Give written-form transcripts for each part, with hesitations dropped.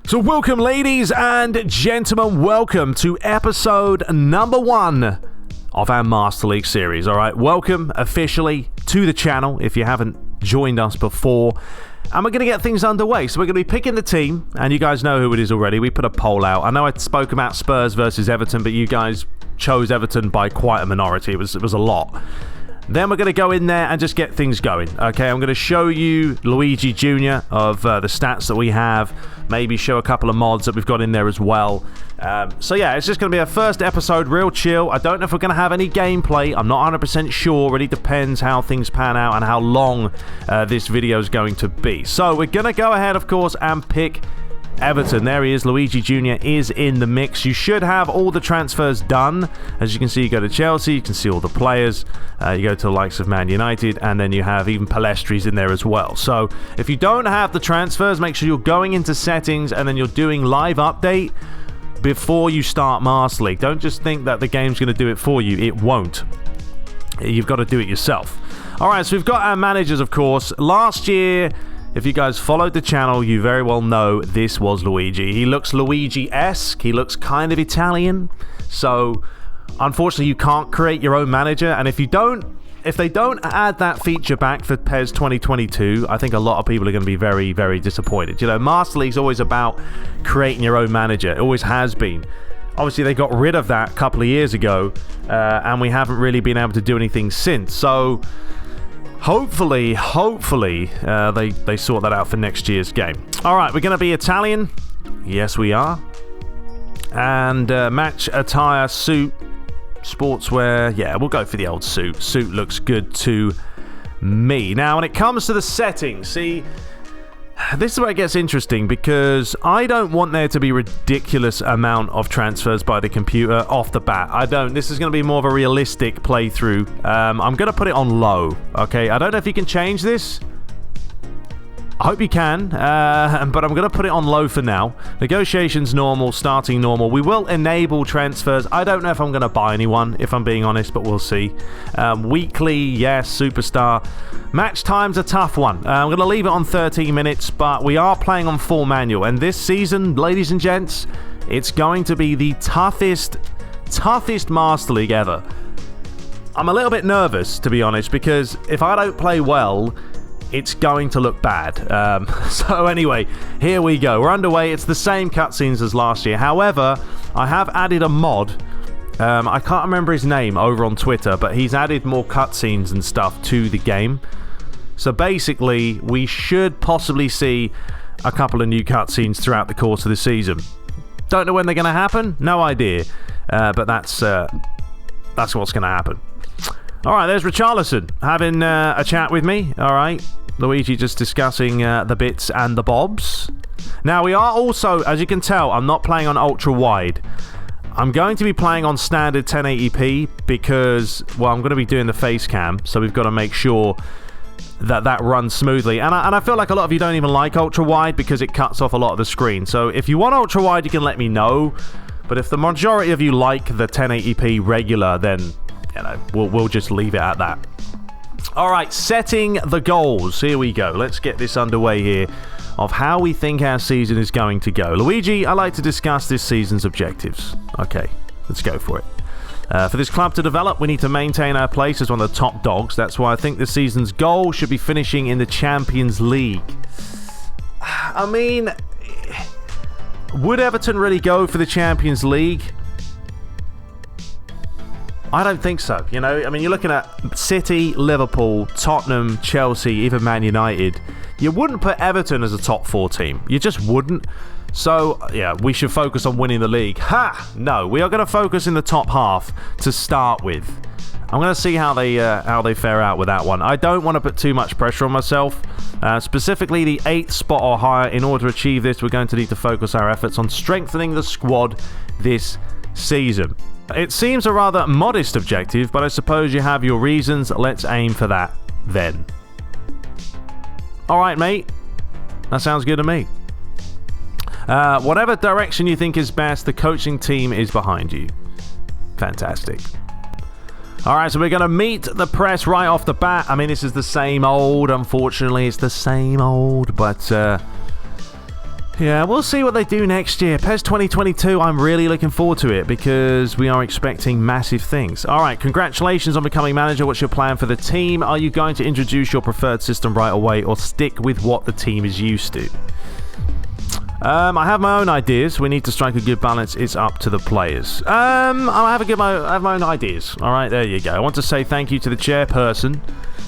So welcome, ladies and gentlemen, welcome to episode number 1 of our Master League series. All right, welcome officially to the channel if you haven't joined us before. And we're going to get things underway. So we're going to be picking the team, and you guys know who it is already. We put a poll out. I know I spoke about Spurs versus Everton, but you guys chose Everton by quite a minority. It was a lot. Then we're going to go in there and just get things going. Okay, I'm going to show you Luigi Jr. of the stats that we have. Maybe show a couple of mods that we've got in there as well. So yeah, it's just going to be our first episode, real chill. I don't know if we're going to have any gameplay. I'm not 100% sure. It really depends how things pan out and how long this video is going to be. So we're going to go ahead, of course, and pick Everton. There he is. Luigi Jr. is in the mix. You should have all the transfers done. As you can see, you go to Chelsea, you can see all the players. You go to the likes of Man United, and then you have even Palestri's in there as well. So if you don't have the transfers, make sure you're going into settings and then you're doing live update before you start Master League. Don't just think that the game's going to do it for you. It won't. You've got to do it yourself. All right, so we've got our managers, of course. Last year, if you guys followed the channel, you very well know this was Luigi. He looks Luigi-esque. He looks kind of Italian. So, unfortunately, you can't create your own manager. And if they don't add that feature back for PES 2022, I think a lot of people are going to be very, very disappointed. You know, Master League's always about creating your own manager. It always has been. Obviously, they got rid of that a couple of years ago, and we haven't really been able to do anything since. So hopefully, they sort that out for next year's game. All right, we're going to be Italian. Yes, we are. And match attire, suit, sportswear. Yeah, we'll go for the old suit. Suit looks good to me. Now, when it comes to the settings, see, this is where it gets interesting because I don't want there to be ridiculous amount of transfers by the computer off the bat. I don't. This is going to be more of a realistic playthrough. I'm going to put it on low. Okay, I don't know if you can change this. I hope you can, but I'm going to put it on low for now. Negotiations normal, starting normal. We will enable transfers. I don't know if I'm going to buy anyone, if I'm being honest, but we'll see. Weekly, yes, superstar. Match time's a tough one. I'm going to leave it on 13 minutes, but we are playing on full manual. And this season, ladies and gents, it's going to be the toughest Master League ever. I'm a little bit nervous, to be honest, because if I don't play well, it's going to look bad. So anyway, here we go. We're underway. It's the same cutscenes as last year. However, I have added a mod. I can't remember his name over on Twitter, but he's added more cutscenes and stuff to the game. So basically, we should possibly see a couple of new cutscenes throughout the course of the season. Don't know when they're going to happen. No idea. But that's what's going to happen. All right, there's Richarlison having a chat with me. All right, Luigi just discussing the bits and the bobs. Now, we are also, as you can tell, I'm not playing on ultra wide. I'm going to be playing on standard 1080p because, well, I'm going to be doing the face cam, so we've got to make sure that runs smoothly. And I feel like a lot of you don't even like ultra wide because it cuts off a lot of the screen. So if you want ultra wide, you can let me know. But if the majority of you like the 1080p regular, then you know, we'll just leave it at that. All right, setting the goals. Here we go. Let's get this underway here of how we think our season is going to go. Luigi, I'd like to discuss this season's objectives. Okay, let's go for it. For this club to develop, we need to maintain our place as one of the top dogs. That's why I think this season's goal should be finishing in the Champions League. I mean, would Everton really go for the Champions League? I don't think so. You know, I mean, you're looking at City, Liverpool, Tottenham, Chelsea, even Man United. You wouldn't put Everton as a top 4 team. You just wouldn't. So, yeah, we should focus on winning the league. Ha! No, we are going to focus in the top half to start with. I'm going to see how they fare out with that one. I don't want to put too much pressure on myself. Specifically, the 8th spot or higher. In order to achieve this, we're going to need to focus our efforts on strengthening the squad this season. It seems a rather modest objective, but I suppose you have your reasons. Let's aim for that then. All right, mate. That sounds good to me. Whatever direction you think is best, the coaching team is behind you. Fantastic. All right, so we're going to meet the press right off the bat. I mean, this is the same old, unfortunately. It's the same old, but Yeah, we'll see what they do next year. PES 2022, I'm really looking forward to it because we are expecting massive things. All right, congratulations on becoming manager. What's your plan for the team? Are you going to introduce your preferred system right away or stick with what the team is used to? I have my own ideas. We need to strike a good balance. It's up to the players. I have my own ideas. All right, there you go. I want to say thank you to the chairperson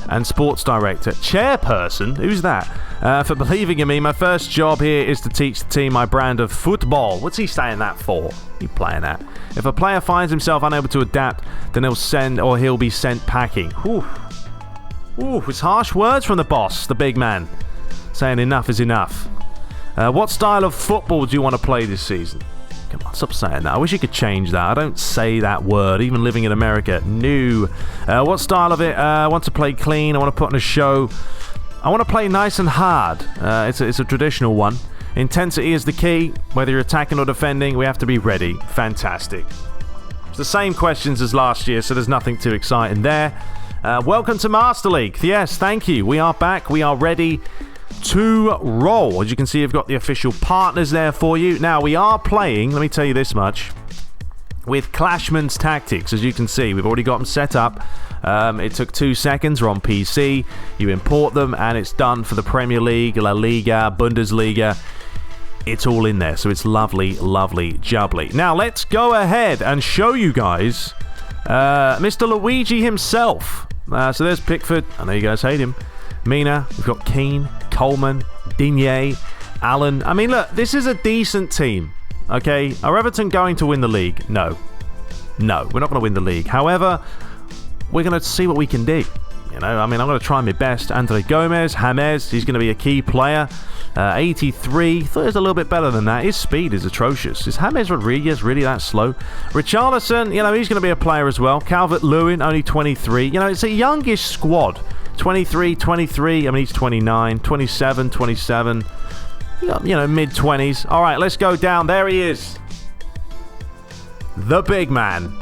and sports director. Chairperson? Who's that? For believing in me. My first job here is to teach the team my brand of football. What's he saying that for? You playing that? If a player finds himself unable to adapt, then he'll be sent packing. Ooh, it's harsh words from the boss, the big man, saying enough is enough. What style of football do you want to play this season? Come on, stop saying that. I wish you could change that. I don't say that word, even living in America. No. What style of it? I want to play clean. I want to put on a show. I want to play nice and hard. It's a traditional one. Intensity is the key. Whether you're attacking or defending, we have to be ready. Fantastic. It's the same questions as last year, so there's nothing too exciting there. Welcome to Master League. Yes, thank you. We are back. We are ready to roll. As you can see, I've got the official partners there for you. Now, we are playing, let me tell you this much, with Klashmans Tactics. As you can see, we've already got them set up. It took 2 seconds. We're on PC. You import them, and it's done for the Premier League, La Liga, Bundesliga. It's all in there, so it's lovely, lovely jubbly. Now, let's go ahead and show you guys Mr. Luigi himself. So there's Pickford. I know you guys hate him. Mina, we've got Keane, Coleman, Digne, Allen. I mean, look, this is a decent team, okay? Are Everton going to win the league? No, we're not going to win the league. However, we're going to see what we can do. You know, I mean, I'm going to try my best. Andre Gomez, James, he's going to be a key player. 83, thought he was a little bit better than that. His speed is atrocious. Is James Rodriguez really that slow? Richarlison, you know, he's going to be a player as well. Calvert-Lewin, only 23. You know, it's a youngish squad. 23, I mean, he's 29, 27, 27. You know, mid-20s. All right, let's go down. There he is. The big man,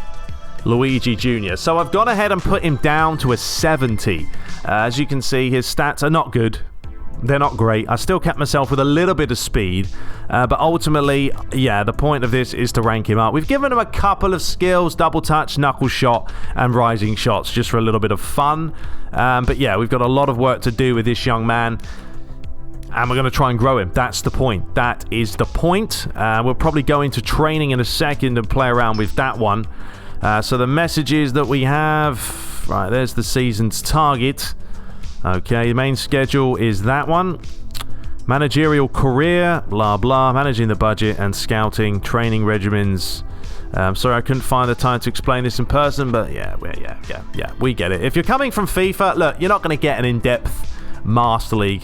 Luigi Jr. So I've gone ahead and put him down to a 70. As you can see, his stats are not good. They're not great. I still kept myself with a little bit of speed. But ultimately, yeah, the point of this is to rank him up. We've given him a couple of skills, double touch, knuckle shot, and rising shots, just for a little bit of fun. But yeah, we've got a lot of work to do with this young man. And we're going to try and grow him. That's the point. That is the point. We'll probably go into training in a second and play around with that one. So the messages that we have... Right, there's the season's target. Okay, the main schedule is that one. Managerial career, blah, blah. Managing the budget and scouting, training regimens. Sorry, I couldn't find the time to explain this in person, but yeah, we get it. If you're coming from FIFA, look, you're not going to get an in-depth Master League.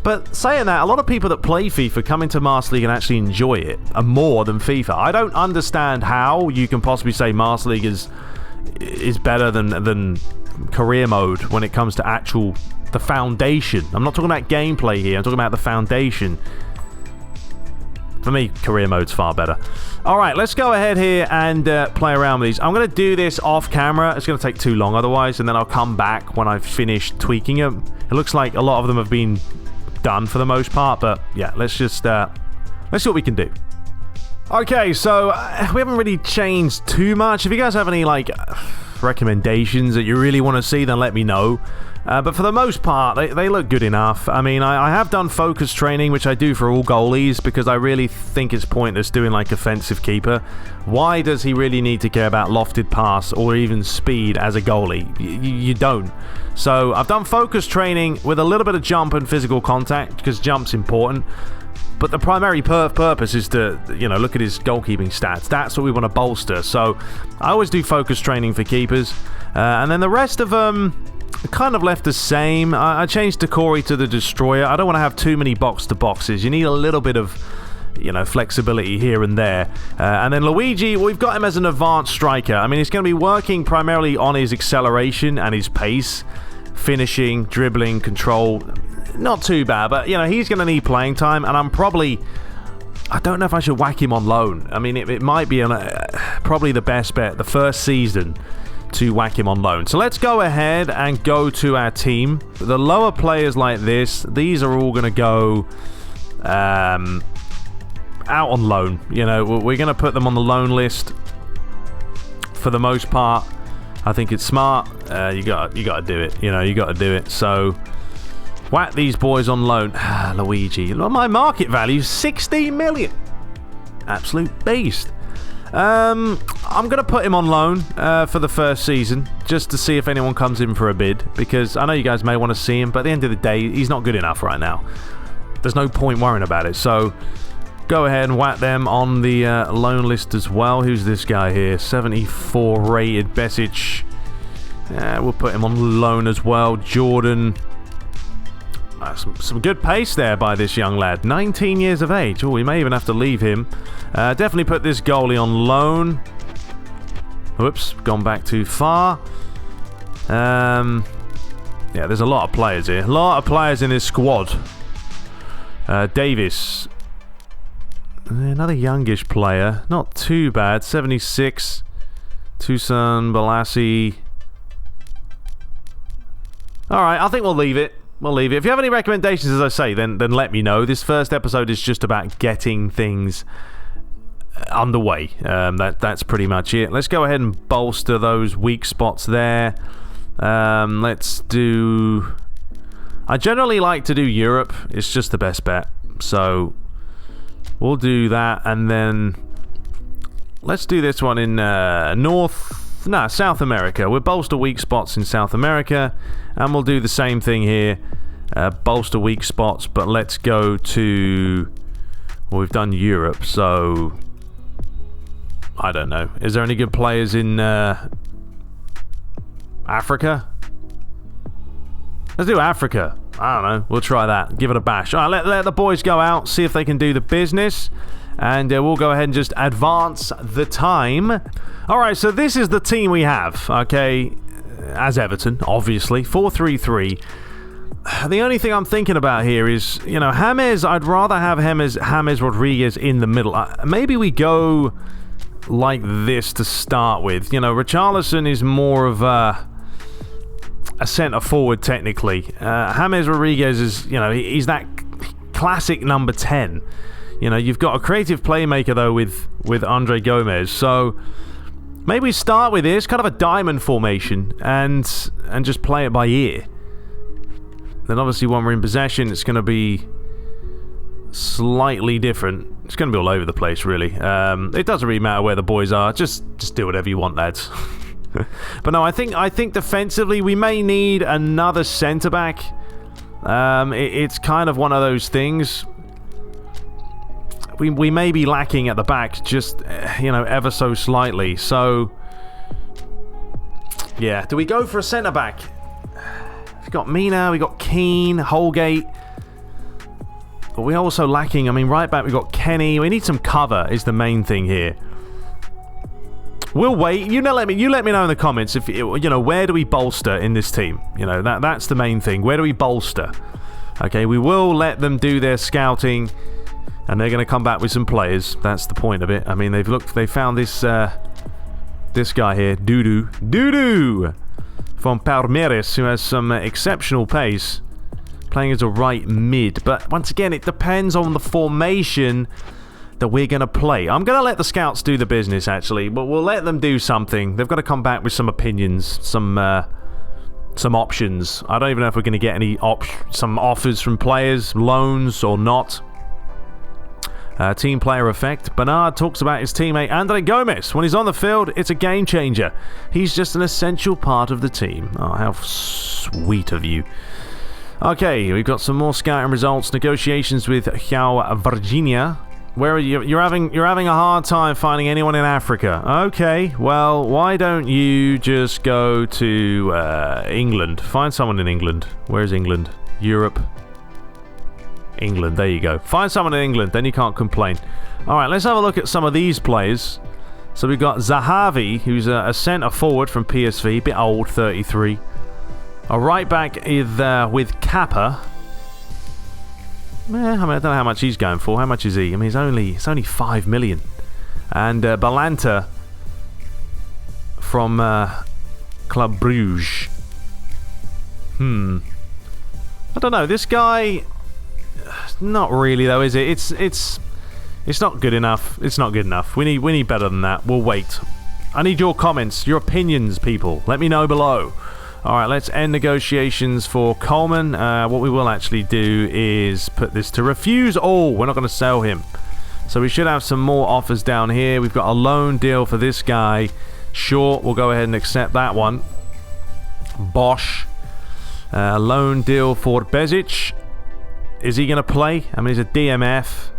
But saying that, a lot of people that play FIFA come into Master League and actually enjoy it more than FIFA. I don't understand how you can possibly say Master League is better than career mode when it comes to the foundation. I'm not talking about gameplay here. I'm talking about the foundation. For me, career mode's far better. All right, let's go ahead here and play around with these. I'm going to do this off camera. It's going to take too long otherwise, and then I'll come back when I've finished tweaking them. It looks like a lot of them have been done for the most part, but yeah, let's see what we can do. Okay, so we haven't really changed too much. If you guys have any recommendations that you really want to see, then let me know. But for the most part, they look good enough. I mean, I have done focus training, which I do for all goalies, because I really think it's pointless doing offensive keeper. Why does he really need to care about lofted pass or even speed as a goalie? You don't. So I've done focus training with a little bit of jump and physical contact, because jump's important. But the primary purpose is to, look at his goalkeeping stats. That's what we want to bolster. So I always do focus training for keepers. And then the rest of them kind of left the same. I changed Decory to the Destroyer. I don't want to have too many box-to-boxes. You need a little bit of, flexibility here and there. And then Luigi, we've got him as an advanced striker. I mean, he's going to be working primarily on his acceleration and his pace. Finishing, dribbling, control... Not too bad, but, he's going to need playing time, and I don't know if I should whack him on loan. I mean, it might be probably the best bet, the first season, to whack him on loan. So let's go ahead and go to our team. The lower players like this, these are all going to go out on loan. You know, we're going to put them on the loan list for the most part. I think it's smart. You got to do it. You know, you got to do it. So whack these boys on loan. Luigi. My market value is 16 million. Absolute beast. I'm going to put him on loan for the first season, just to see if anyone comes in for a bid, because I know you guys may want to see him, but at the end of the day, he's not good enough right now. There's no point worrying about it, so go ahead and whack them on the loan list as well. Who's this guy here? 74 rated Besic. We'll put him on loan as well. Jordan. Some good pace there by this young lad. 19 years of age. Oh, we may even have to leave him. Definitely put this goalie on loan. Whoops, gone back too far. Yeah, there's a lot of players here. A lot of players in this squad. Davis. Another youngish player. Not too bad. 76. Tucson, Balassi. Alright, I think we'll leave it. We'll leave it. If you have any recommendations, as I say, then let me know. This first episode is just about getting things underway. That's pretty much it. Let's go ahead and bolster those weak spots there. Let's do... I generally like to do Europe. It's just the best bet. So we'll do that, and then let's do this one in South America. We'll bolster weak spots in South America, and we'll do the same thing here. Bolster weak spots, but let's go to... Well, we've done Europe, so... I don't know. Is there any good players in Africa? Let's do Africa. I don't know. We'll try that. Give it a bash. All right, let the boys go out, see if they can do the business. And we'll go ahead and just advance the time. Alright, so this is the team we have, okay? As Everton, obviously. 4-3-3. The only thing I'm thinking about here is, you know, James, I'd rather have James Rodriguez in the middle. Maybe we go like this to start with. You know, Richarlison is more of a centre forward, technically. James Rodriguez is, you know, he's that classic number 10. You know, you've got a creative playmaker, though, with Andre Gomez. So maybe we start with this, kind of a diamond formation, and just play it by ear. Then obviously when we're in possession, it's going to be slightly different. It's going to be all over the place, really. It doesn't really matter where the boys are. Just do whatever you want, lads. But no, I think defensively we may need another centre-back. It's kind of one of those things. We may be lacking at the back, just, you know, ever so slightly. So, yeah. Do we go for a centre-back? We've got Mina, we've got Keane, Holgate. But we're also lacking, I mean, right back we've got Kenny. We need some cover is the main thing here. We'll wait. You let me know in the comments if you know, where do we bolster in this team? You know, that's the main thing. Where do we bolster? Okay, we will let them do their scouting. And they're going to come back with some players. That's the point of it. I mean, they found this this guy here, Dudu from Palmeiras, who has some exceptional pace, playing as a right mid. But once again, it depends on the formation that we're going to play. I'm going to let the scouts do the business, actually, but we'll let them do something. They've got to come back with some opinions, some options. I don't even know if we're going to get any some offers from players, loans or not. Team player effect. Bernard talks about his teammate Andre Gomez. When he's on the field, it's a game changer. He's just an essential part of the team. Oh, how sweet of you. Okay, we've got some more scouting results. Negotiations with João Virginia. Where are you? You're having a hard time finding anyone in Africa. Okay, well, why don't you just go to England? Find someone in England. Where's England? Europe. England, there you go. Find someone in England, then you can't complain. Alright, let's have a look at some of these players. So we've got Zahavi, who's a centre forward from PSV, a bit old, 33. A right back with Kappa. I mean, I don't know how much he's going for. How much is he? I mean, it's only 5 million. And Balanta from Club Bruges. I don't know. This guy, not really though, is it? It's not good enough. It's not good enough. We need better than that. We'll wait. I need your comments, your opinions, people. Let me know below. All right, let's end negotiations for Coleman. What we will actually do is put this to refuse all. We're not going to sell him. So we should have some more offers down here. We've got a loan deal for this guy. Sure, we'll go ahead and accept that one. Bosch. Loan deal for Bezic. Is he going to play? I mean, he's a DMF.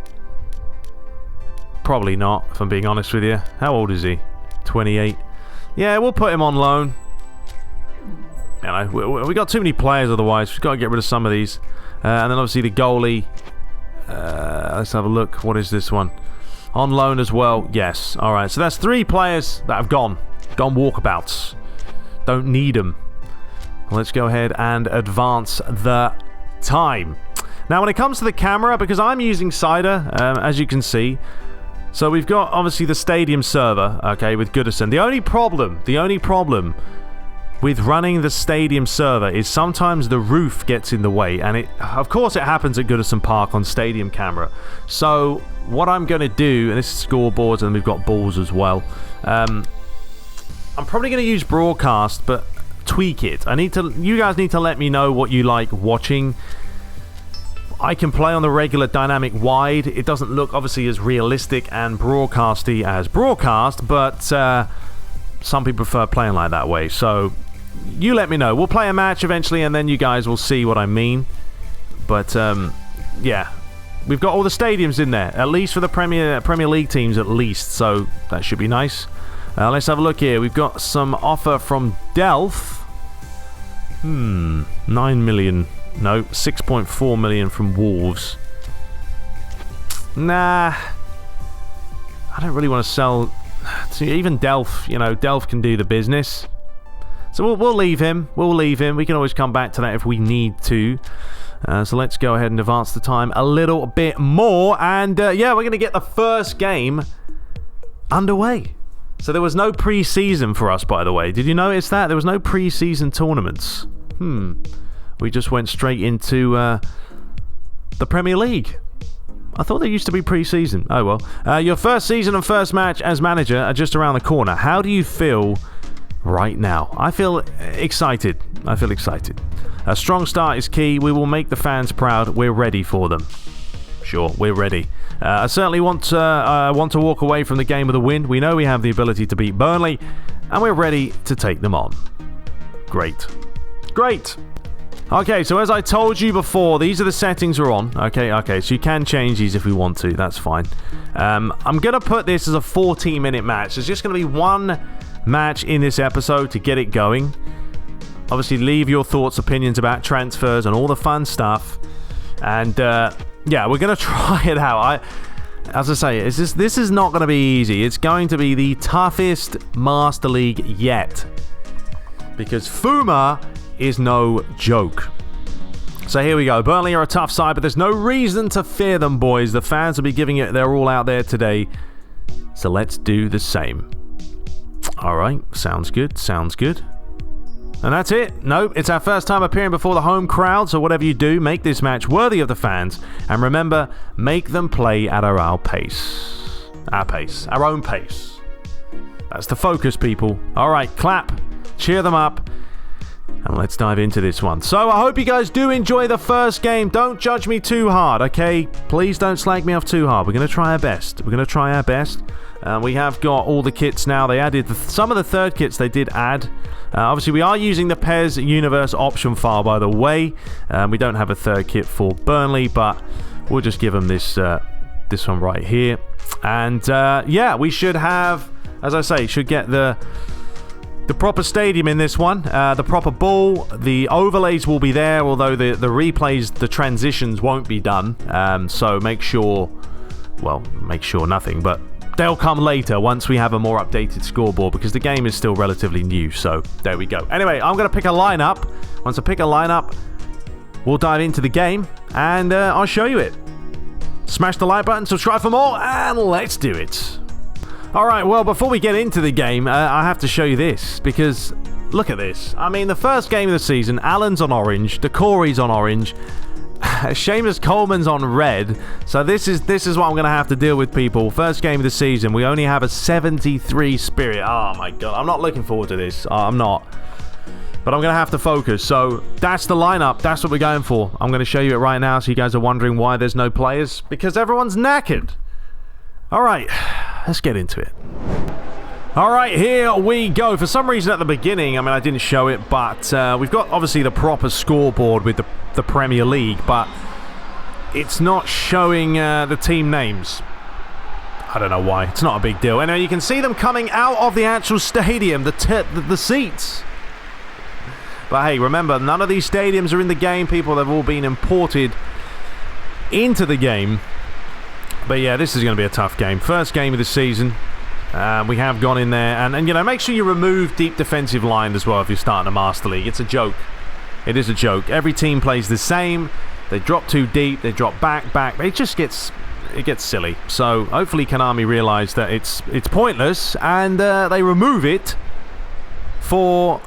Probably not, if I'm being honest with you. How old is he? 28. Yeah, we'll put him on loan. You know, we got too many players otherwise. We've got to get rid of some of these. And then obviously the goalie. Let's have a look. What is this one? On loan as well. Yes. All right. So that's 3 players that have gone walkabouts. Don't need them. Let's go ahead and advance the time. Now, when it comes to the camera, because I'm using Cider, as you can see. So we've got obviously the stadium server, okay, with Goodison. The only problem with running the stadium server is sometimes the roof gets in the way, and of course it happens at Goodison Park on stadium camera. So what I'm going to do, and this is scoreboards, and we've got balls as well. I'm probably going to use broadcast, but tweak it. You guys need to let me know what you like watching. I can play on the regular dynamic wide. It doesn't look obviously as realistic and broadcasty as broadcast, but some people prefer playing like that way. So you let me know. We'll play a match eventually, and then you guys will see what I mean. But yeah, we've got all the stadiums in there, at least for the Premier League teams, at least. So that should be nice. Let's have a look here. We've got some offer from Delph. 9 million. No, 6.4 million from Wolves. Nah, I don't really want to sell to even Delph. You know, Delph can do the business. So we'll leave him. We'll leave him. We can always come back to that if we need to. So let's go ahead and advance the time a little bit more. And yeah, we're going to get the first game underway. So there was no pre-season for us, by the way. Did you notice that? There was no pre-season tournaments. We just went straight into the Premier League. I thought there used to be pre-season. Oh well. Your first season and first match as manager are just around the corner. How do you feel right now? I feel excited. A strong start is key. We will make the fans proud. We're ready for them. Sure, we're ready. I certainly want to walk away from the game with a win. We know we have the ability to beat Burnley, and we're ready to take them on. Great. Okay, so as I told you before, these are the settings we're on. Okay, so you can change these if we want to. That's fine. I'm going to put this as a 14-minute match. There's just going to be one match in this episode to get it going. Obviously, leave your thoughts, opinions about transfers and all the fun stuff. And, yeah, we're going to try it out. As I say, this is not going to be easy. It's going to be the toughest Master League yet. Because Fuma is no joke. So here we go. Burnley are a tough side, but there's no reason to fear them, boys. The fans will be giving it their all out there today. So let's do the same. All right. Sounds good. And that's it. Nope, it's our first time appearing before the home crowd, so whatever you do, make this match worthy of the fans. And remember, make them play at our pace. Our own pace. That's the focus, people. All right, clap. Cheer them up. And let's dive into this one. So I hope you guys do enjoy the first game. Don't judge me too hard, okay? Please don't slag me off too hard. We're going to try our best. We have got all the kits now. They added some of the third kits they did add. Obviously, we are using the PES Universe option file, by the way. We don't have a third kit for Burnley, but we'll just give them this one right here. And yeah, we should have, as I say, should get the proper stadium in this one, the proper ball, the overlays will be there, although the replays, the transitions won't be done. So make sure nothing, but they'll come later once we have a more updated scoreboard, because the game is still relatively new. So there we go. Anyway, I'm going to pick a lineup. Once I pick a lineup, we'll dive into the game, and I'll show you it. Smash the like button, subscribe for more, and let's do it. Alright, well, before we get into the game, I have to show you this, because look at this. I mean, the first game of the season, Alan's on orange, Decore's on orange. Seamus Coleman's on red, so this is what I'm going to have to deal with, people. First game of the season, we only have a 73 spirit. Oh my god, I'm not looking forward to this. I'm not. But I'm going to have to focus. So that's the lineup. That's what we're going for. I'm going to show you it right now so you guys are wondering why there's no players. Because everyone's knackered. All right, let's get into it. All right, here we go. For some reason at the beginning, I mean, I didn't show it, but we've got obviously the proper scoreboard with the Premier League, but it's not showing the team names. I don't know why. It's not a big deal. Anyway, you can see them coming out of the actual stadium, the seats. But hey, remember, none of these stadiums are in the game, people. They've all been imported into the game. But yeah, this is going to be a tough game. First game of the season. We have gone in there. And you know, make sure you remove deep defensive line as well if you're starting a Master League. It's a joke. It is a joke. Every team plays the same. They drop too deep. They drop back. It just gets silly. So hopefully Konami realise that it's pointless. And they remove it for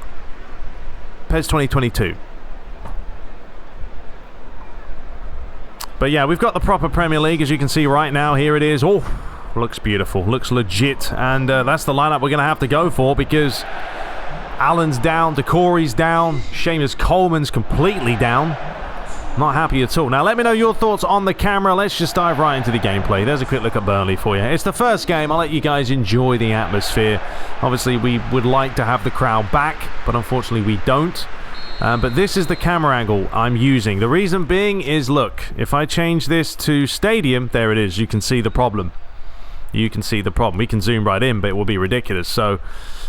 PES 2022. But yeah, we've got the proper Premier League, as you can see right now. Here it is. Oh, looks beautiful. Looks legit. And that's the lineup we're going to have to go for, because Alan's down, Decore's down, Seamus Coleman's completely down. Not happy at all. Now, let me know your thoughts on the camera. Let's just dive right into the gameplay. There's a quick look at Burnley for you. It's the first game. I'll let you guys enjoy the atmosphere. Obviously, we would like to have the crowd back, but unfortunately we don't. But this is the camera angle I'm using. The reason being is, look, if I change this to stadium, there it is. You can see the problem. You can see the problem. We can zoom right in, but it will be ridiculous. So,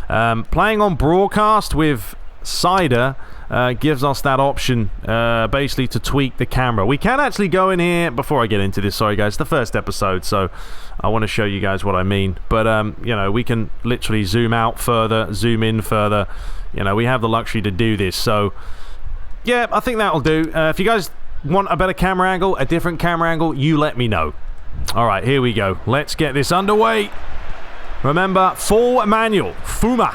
playing on broadcast with Cider gives us that option basically to tweak the camera. We can actually go in here before I get into this. Sorry guys, the first episode, so I want to show you guys what I mean. But you know, we can literally zoom out further, zoom in further. You know, we have the luxury to do this. So yeah, I think that'll do. If you guys want a better camera angle, a different camera angle, you let me know. All right, here we go. Let's get this underway. Remember, full manual, FUMA,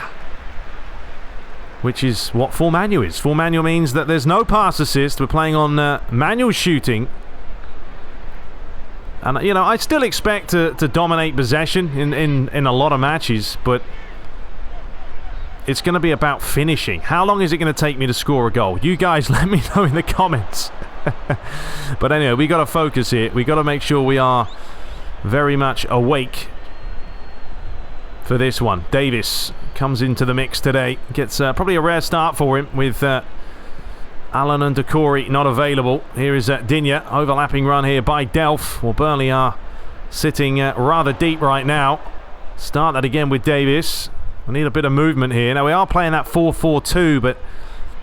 which is what full manual is. Full manual means that there's no pass assist. We're playing on manual shooting. And, you know, I still expect to dominate possession in a lot of matches, but it's going to be about finishing. How long is it going to take me to score a goal? You guys let me know in the comments. But anyway, we got to focus here. We got to make sure we are very much awake for this one. Davis comes into the mix today. Gets probably a rare start for him with Alan and Decore not available. Here is Digne. Overlapping run here by Delph. Well, Burnley are sitting rather deep right now. Start that again with Davis. We need a bit of movement here. Now, we are playing that 4-4-2, but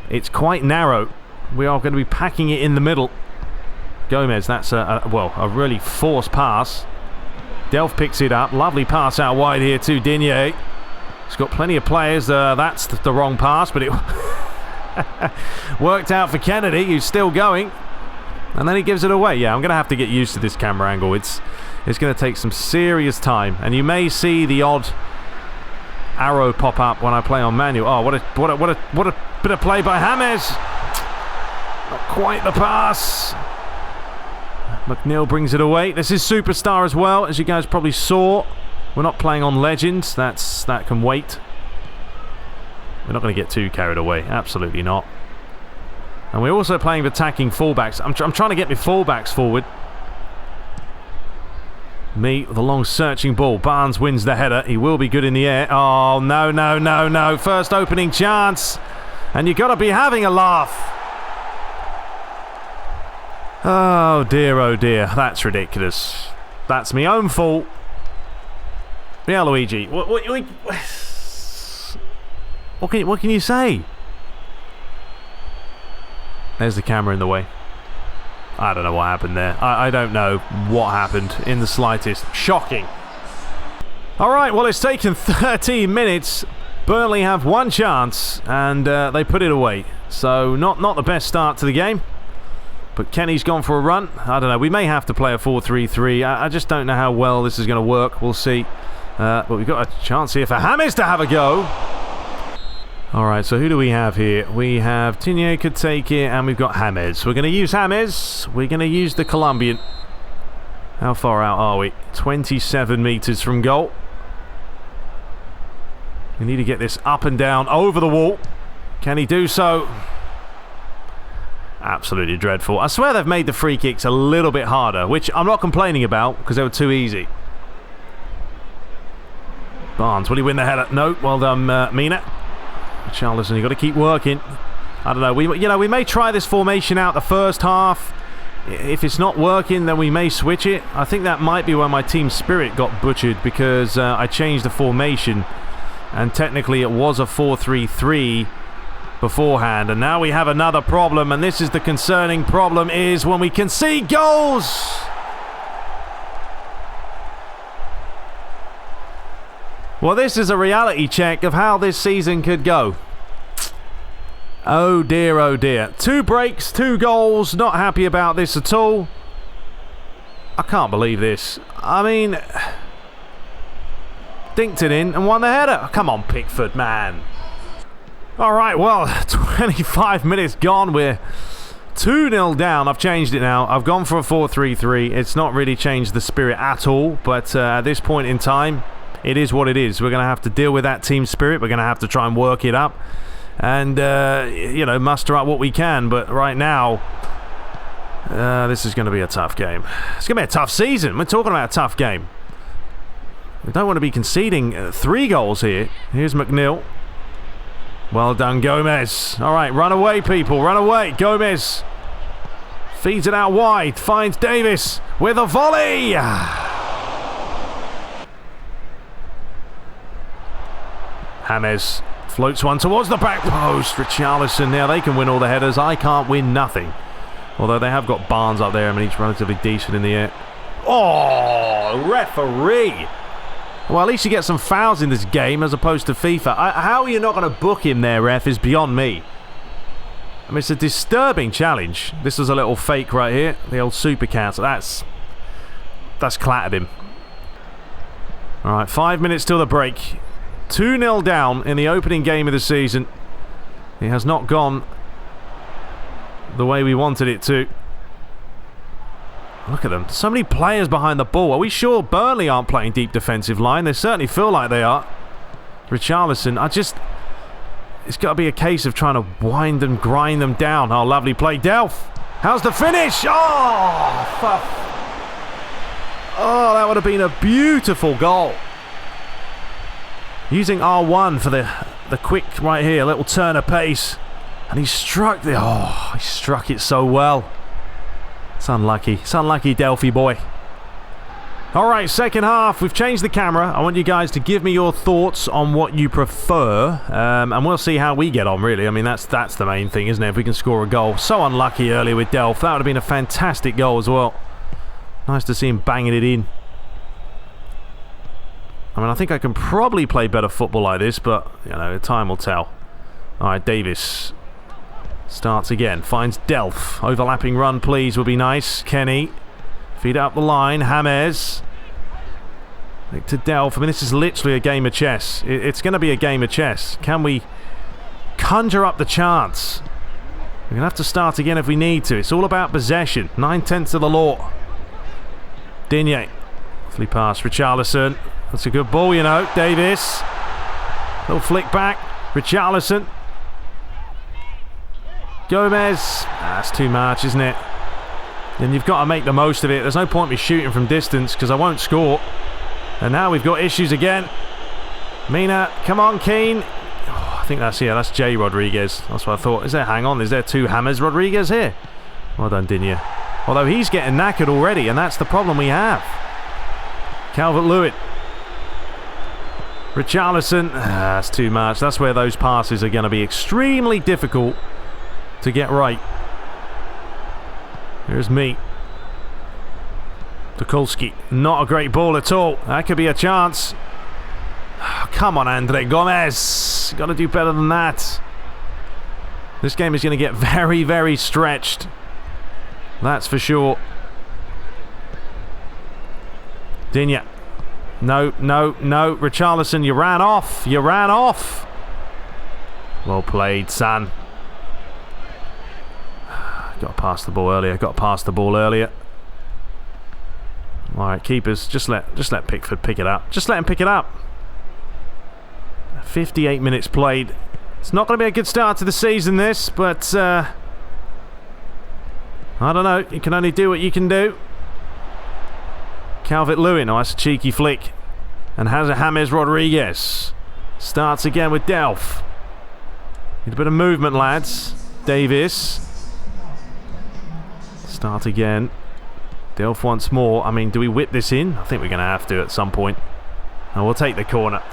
it's quite narrow. We are going to be packing it in the middle. Gomez, that's a really forced pass. Delph picks it up. Lovely pass out wide here to Digne. He's got plenty of players. That's the wrong pass, but it worked out for Kennedy, who's still going. And then he gives it away. Yeah, I'm going to have to get used to this camera angle. It's going to take some serious time. And you may see the odd arrow pop up when I play on manual. Oh, what a bit of play by James. Not quite the pass. McNeil brings it away. This is Superstar as well, as you guys probably saw. We're not playing on Legends. That can wait. We're not going to get too carried away. Absolutely not. And we're also playing with attacking fullbacks. I'm trying to get my fullbacks forward. Me with a long searching ball. Barnes wins the header. He will be good in the air. Oh, no, no, no, no. First opening chance. And you've got to be having a laugh. Oh dear, that's ridiculous. That's my own fault. Yeah, Luigi. What can you say? There's the camera in the way. I don't know what happened there. I don't know what happened in the slightest. Shocking. Alright, well, it's taken 13 minutes. Burnley have one chance, and they put it away. So, not the best start to the game. But Kenny's gone for a run. I don't know. We may have to play a 4-3-3. I just don't know how well this is going to work. We'll see. But we've got a chance here for James to have a go. Alright, so who do we have here? We have Tinye could take it, and we've got James. We're going to use James. We're going to use the Colombian. How far out are we? 27 metres from goal. We need to get this up and down over the wall. Can he do so? Absolutely dreadful. I swear they've made the free kicks a little bit harder, which I'm not complaining about because they were too easy. Barnes, will he win the header? No. Well done, Mina. Charleston, you've got to keep working. I don't know. We may try this formation out the first half. If it's not working, then we may switch it. I think that might be where my team spirit got butchered because I changed the formation, and technically it was a 4-3-3 beforehand, and now we have another problem, and this is the concerning problem, is when we concede goals. Well, this is a reality check of how this season could go. Oh dear, oh dear. 2 breaks, 2 goals. Not happy about this at all. I can't believe this. I mean, dinked it in and won the header. Come on, Pickford, man. Alright, well, 25 minutes gone. We're 2-0 down. I've changed it now. I've gone for a 4-3-3. It's not really changed the spirit at all, but at this point in time, it is what it is. We're going to have to deal with that team spirit. We're going to have to try and work it up and, you know, muster up what we can. But right now, this is going to be a tough game. It's going to be a tough season. We're talking about a tough game. We don't want to be conceding 3 goals here. Here's McNeil. Well done, Gomez. All right, run away, people. Run away. Gomez feeds it out wide. Finds Davis with a volley. James floats one towards the back post. Richarlison. Now they can win all the headers. I can't win nothing. Although they have got Barnes up there. I mean, he's relatively decent in the air. Oh, referee. Well, at least you get some fouls in this game as opposed to FIFA. How are you not going to book him there, ref, is beyond me. I mean, it's a disturbing challenge. This was a little fake right here. The old super cancel. That's clattered him. All right, 5 minutes till the break. 2-0 down in the opening game of the season. It has not gone the way we wanted it to. Look at them. So many players behind the ball. Are we sure Burnley aren't playing deep defensive line? They certainly feel like they are. Richarlison, it's got to be a case of trying to wind and grind them down. Oh, lovely play. Delph. How's the finish? Oh, fuck. Oh, that would have been a beautiful goal. Using R1 for the quick right here, a little turn of pace. And he struck he struck it so well. It's unlucky. It's unlucky, Delphi boy. Alright, second half. We've changed the camera. I want you guys to give me your thoughts on what you prefer. And we'll see how we get on, really. I mean, that's the main thing, isn't it? If we can score a goal. So unlucky earlier with Delph. That would have been a fantastic goal as well. Nice to see him banging it in. I mean, I think I can probably play better football like this, but, you know, time will tell. Alright, Davis starts again. Finds Delph. Overlapping run, please, would be nice. Kenny. Feed up the line. James. Back to Delph. I mean, this is literally a game of chess. It's going to be a game of chess. Can we conjure up the chance? We're going to have to start again if we need to. It's all about possession. 9/10 of the law. Digne. Lovely pass. Richarlison. That's a good ball, you know. Davis. Little flick back. Richarlison. Gomez. That's too much, isn't it? Then you've got to make the most of it. There's no point me shooting from distance because I won't score. And now we've got issues again. Mina. Come on, Keane. Oh, I think that's Jay Rodriguez. That's what I thought. Hang on, is there 2 James Rodriguez here? Well done, Digne. Although he's getting knackered already, and that's the problem we have. Calvert-Lewin. Richarlison. That's too much. That's where those passes are going to be extremely difficult to get right. Here's me. Tukulski. Not a great ball at all. That could be a chance. Oh, come on, Andre Gomez. Got to do better than that. This game is going to get very, very stretched. That's for sure. Digne. No. Richarlison, you ran off. Well played, son. Got to pass the ball earlier. Alright, keepers, just let Pickford pick it up. Just let him pick it up. 58 minutes played. It's not going to be a good start to the season, this, but I don't know. You can only do what you can do. Calvert-Lewin, oh, that's a cheeky flick. And has a James Rodriguez. Starts again with Delph. Need a bit of movement, lads. Davis. Start again. Delph once more. I mean, do we whip this in? I think we're going to have to at some point. And we'll take the corner.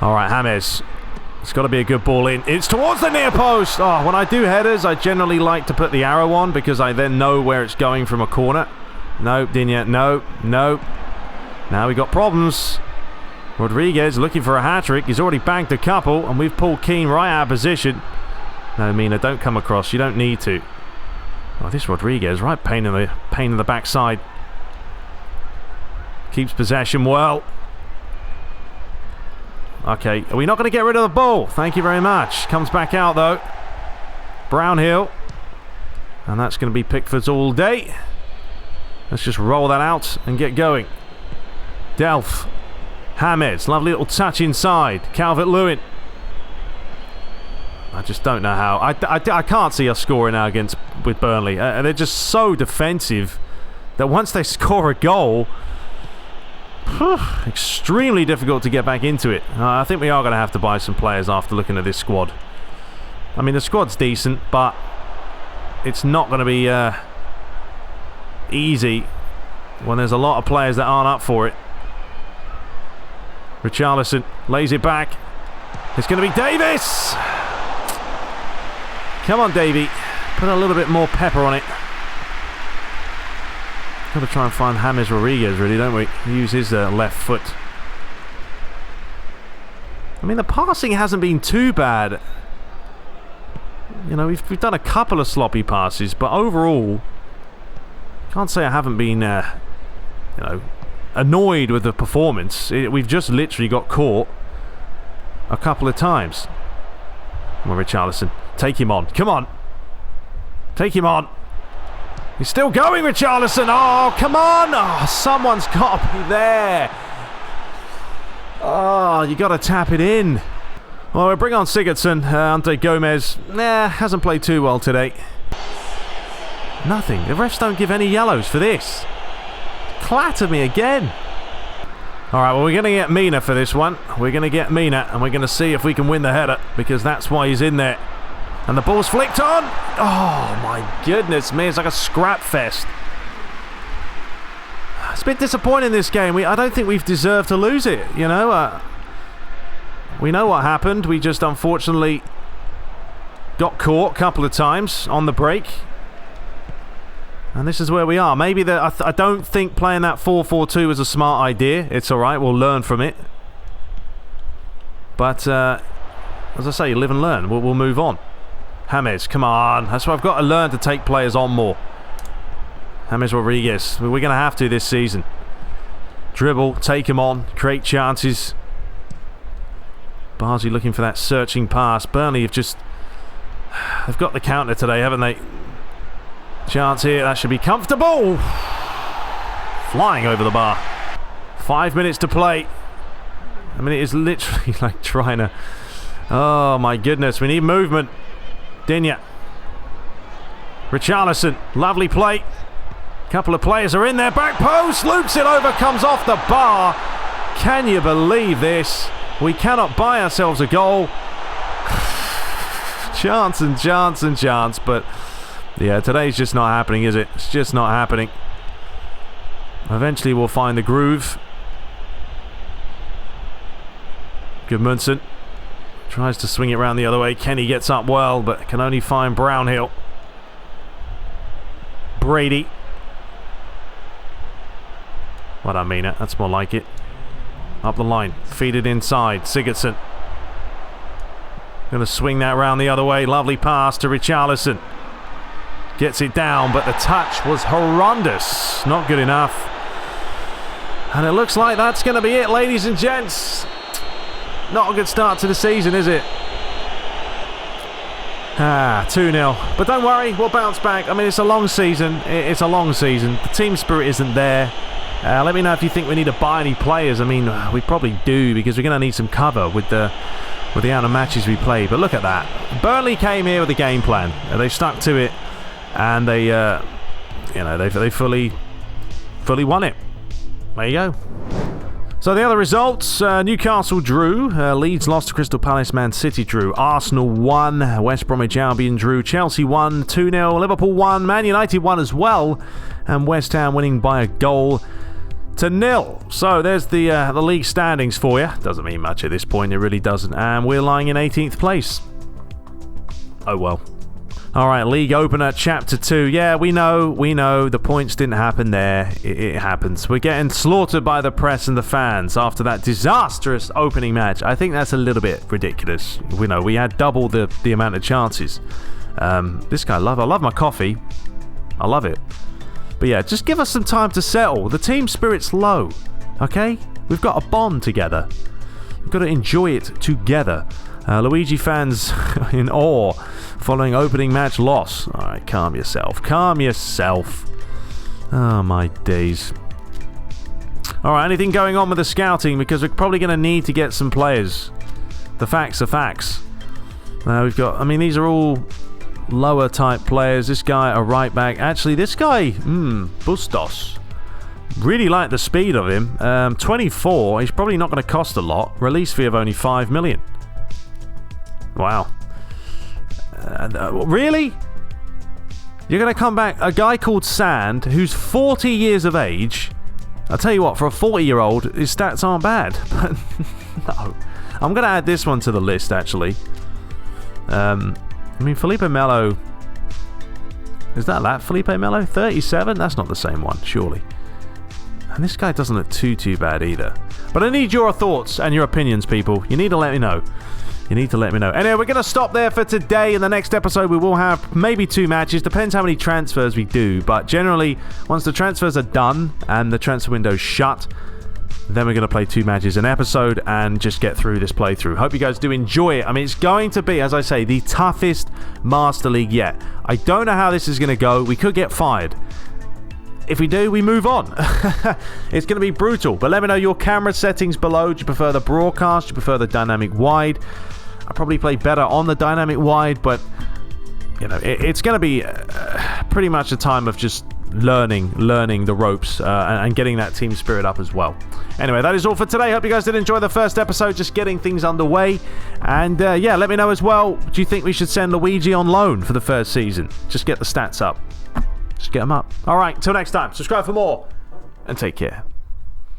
Alright, James. It's got to be a good ball in. It's towards the near post. Oh, when I do headers, I generally like to put the arrow on because I then know where it's going from a corner. No, Digne. No. Now we got problems. Rodriguez looking for a hat-trick. He's already banked a couple, and we've pulled Keane right out of position. No, Mina, don't come across. You don't need to. Oh, this Rodriguez, right pain in the backside. Keeps possession well. Okay, are we not going to get rid of the ball? Thank you very much. Comes back out, though. Brownhill. And that's going to be Pickford's all day. Let's just roll that out and get going. Delph. James. Lovely little touch inside. Calvert-Lewin. I just don't know how. I can't see us scoring now with Burnley. They're just so defensive that once they score a goal... extremely difficult to get back into it. I think we are going to have to buy some players after looking at this squad. I mean, the squad's decent, but it's not going to be easy when there's a lot of players that aren't up for it. Richarlison lays it back. It's going to be Davis. Come on, Davey. Put a little bit more pepper on it. Got to try and find James Rodriguez, really, don't we? Use his left foot. I mean, the passing hasn't been too bad. You know, we've done a couple of sloppy passes, but overall, can't say I haven't been, you know, annoyed with the performance. We've just literally got caught a couple of times. Come on, Richarlison. Take him on. Come on. Take him on. He's still going, Richarlison. Oh, come on. Oh, someone's got to be there. Oh, you got to tap it in. Well, we'll bring on Sigurdsson. Ante Gomez, hasn't played too well today. Nothing. The refs don't give any yellows for this. Clatter me again. All right, well, we're going to get Mina for this one. We're going to get Mina, and we're going to see if we can win the header, because that's why he's in there. And the ball's flicked on. Oh, my goodness me. It's like a scrap fest. It's a bit disappointing, this game. I don't think we've deserved to lose it, you know. We know what happened. We just unfortunately got caught a couple of times on the break. And this is where we are. Maybe I don't think playing that 4-4-2 was a smart idea. It's all right. We'll learn from it. But, as I say, live and learn. We'll move on. James, come on. That's why I've got to learn to take players on more. James Rodriguez. We're going to have to this season. Dribble, take him on, create chances. Barzi looking for that searching pass. Burnley have just... They've got the counter today, haven't they? Chance here. That should be comfortable. Flying over the bar. 5 minutes to play. I mean, it is literally like trying to... Oh, my goodness. We need movement. Digne. Richarlison. Lovely play. Couple of players are in there. Back post. Loops it over. Comes off the bar. Can you believe this? We cannot buy ourselves a goal. Chance and chance and chance. But, yeah, today's just not happening, is it? It's just not happening. Eventually we'll find the groove. Gudmundsson. Tries to swing it around the other way. Kenny gets up well, but can only find Brownhill. Brady. Well done, Mina. That's more like it. Up the line. Feed it inside. Sigurdsson. Going to swing that around the other way. Lovely pass to Richarlison. Gets it down, but the touch was horrendous. Not good enough. And it looks like that's going to be it, ladies and gents. Not a good start to the season, is it? 2-0. But don't worry, we'll bounce back. I mean, it's a long season. It's a long season. The team spirit isn't there. Let me know if you think we need to buy any players. I mean, we probably do, because we're going to need some cover with the amount of matches we play. But look at that. Burnley came here with a game plan. They stuck to it, and they, they fully won it. There you go. So the other results, Newcastle drew, Leeds lost to Crystal Palace, Man City drew, Arsenal won, West Bromwich Albion drew, Chelsea won 2-0, Liverpool won, Man United won as well, and West Ham winning by a goal to 0. So there's the league standings for you. Doesn't mean much at this point, it really doesn't, and we're lying in 18th place. Oh well. Alright, League Opener, Chapter 2. Yeah, we know, the points didn't happen there. It happens. We're getting slaughtered by the press and the fans after that disastrous opening match. I think that's a little bit ridiculous. We had double the amount of chances. This guy, I love my coffee. I love it. But yeah, just give us some time to settle. The team spirit's low, okay? We've got a bond together. We've got to enjoy it together. Luigi fans in awe following opening match loss. Alright, calm yourself. Calm yourself. Oh my days. Alright, anything going on with the scouting? Because we're probably going to need to get some players. The facts are facts. We've got, I mean, these are all lower type players. This guy, a right back. Actually, this guy, Bustos. Really like the speed of him. 24. He's probably not going to cost a lot. Release fee of only 5 million. Wow. Really? You're going to come back? A guy called Sand, who's 40 years of age. I'll tell you what, for a 40-year-old, his stats aren't bad. But no. I'm going to add this one to the list, actually. I mean, Felipe Melo... Is that Felipe Melo? 37? That's not the same one, surely. And this guy doesn't look too bad either. But I need your thoughts and your opinions, people. You need to let me know. Anyway, we're going to stop there for today. In the next episode, we will have maybe 2 matches. Depends how many transfers we do. But generally, once the transfers are done and the transfer window's shut, then we're going to play 2 matches an episode and just get through this playthrough. Hope you guys do enjoy it. I mean, it's going to be, as I say, the toughest Master League yet. I don't know how this is going to go. We could get fired. If we do, we move on. It's going to be brutal. But let me know your camera settings below. Do you prefer the broadcast? Do you prefer the dynamic wide? I probably play better on the dynamic wide, but it's going to be pretty much a time of just learning the ropes and getting that team spirit up as well. Anyway, that is all for today. Hope you guys did enjoy the first episode, just getting things underway. And yeah, let me know as well, do you think we should send Luigi on loan for the first season? Just get the stats up. Just get them up. All right, till next time. Subscribe for more, and take care.